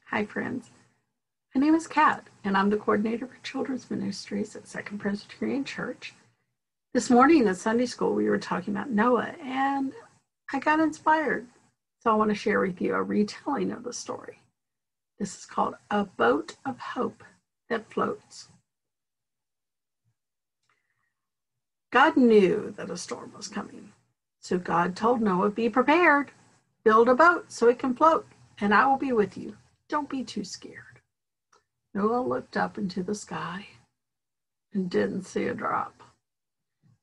Hi, friends. My name is Kat, and I'm the coordinator for children's ministries at Second Presbyterian Church. This morning at Sunday school, we were talking about Noah, and I got inspired. So I want to share with you a retelling of the story. This is called A Boat of Hope That Floats. God knew that a storm was coming. So God told Noah, be prepared, build a boat so it can float, and I will be with you. Don't be too scared. Noah looked up into the sky and didn't see a drop.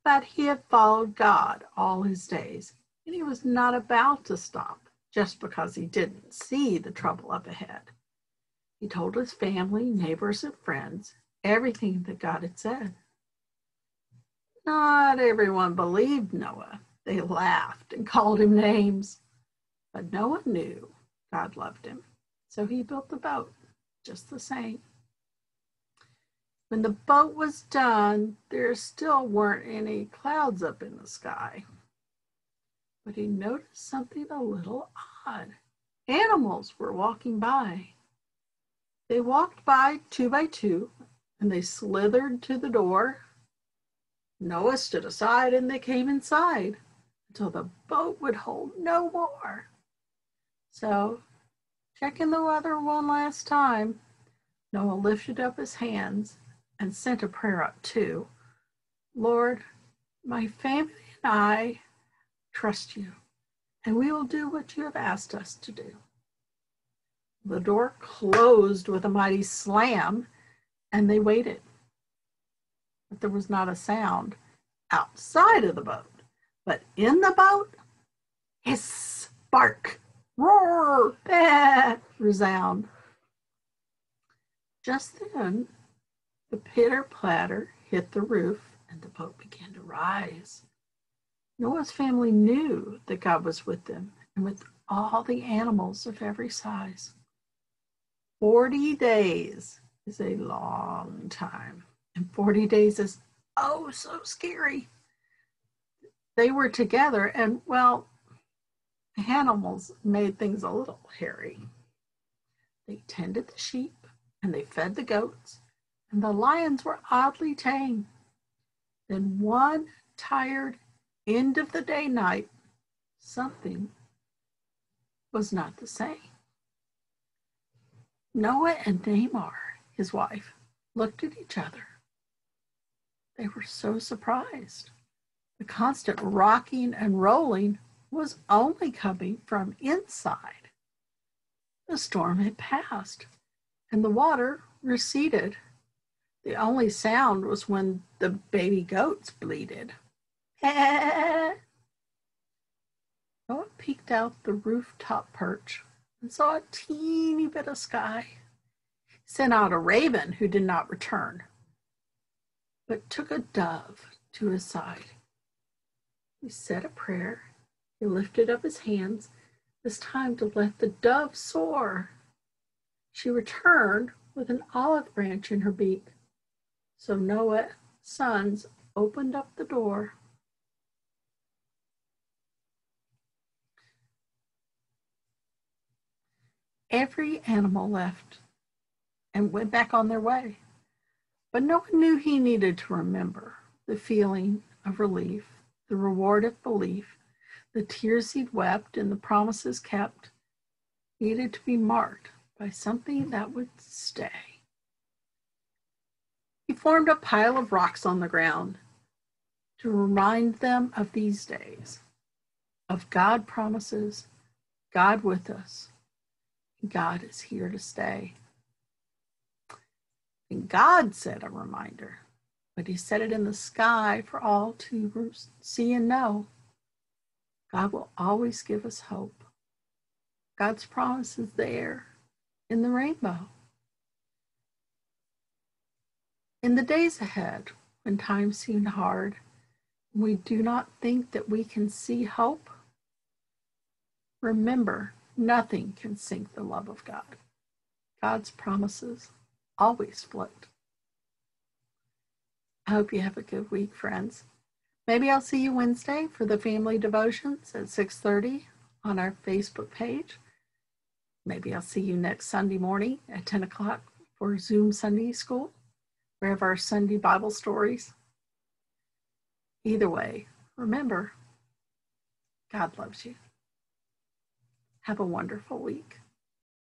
But he had followed God all his days, and he was not about to stop just because he didn't see the trouble up ahead. He told his family, neighbors, and friends everything that God had said. Not everyone believed Noah. They laughed and called him names. But Noah knew God loved him, so he built the boat just the same. When the boat was done, there still weren't any clouds up in the sky. But he noticed something a little odd. Animals were walking by. They walked by 2 by 2, and they slithered to the door. Noah stood aside, and they came inside until the boat would hold no more. So, checking the weather one last time, Noah lifted up his hands and sent a prayer up too. Lord, my family and I trust you, and we will do what you have asked us to do. The door closed with a mighty slam, and they waited. But there was not a sound outside of the boat. But in the boat, hiss, bark, roar, bah, resound. Just then, the pitter-patter hit the roof, and the boat began to rise. Noah's family knew that God was with them and with all the animals of every size. 40 days is a long time, and 40 days is oh so scary. They were together, and well, the animals made things a little hairy. They tended the sheep, and they fed the goats, and the lions were oddly tame. Then one tired end of the day night, something was not the same. Noah and Tamar, his wife, looked at each other. They were so surprised. The constant rocking and rolling was only coming from inside. The storm had passed, and the water receded. The only sound was when the baby goats bleated. Noah peeked out the rooftop perch and saw a teeny bit of sky. He sent out a raven who did not return, but took a dove to his side. He said a prayer. He lifted up his hands, this time to let the dove soar. She returned with an olive branch in her beak. So Noah's sons opened up the door. Every animal left and went back on their way. But Noah knew he needed to remember the feeling of relief, the reward of belief, the tears he'd wept, and the promises kept needed to be marked by something that would stay. He formed a pile of rocks on the ground to remind them of these days, of God promises, God with us, God is here to stay. And God set a reminder, but he set it in the sky for all to see and know. God will always give us hope. God's promise is there in the rainbow. In the days ahead, when times seem hard, we do not think that we can see hope, remember, nothing can sink the love of God. God's promises always float. I hope you have a good week, friends. Maybe I'll see you Wednesday for the family devotions at 6:30 on our Facebook page. Maybe I'll see you next Sunday morning at 10 o'clock for Zoom Sunday School. We have our Sunday Bible stories. Either way, remember, God loves you. Have a wonderful week.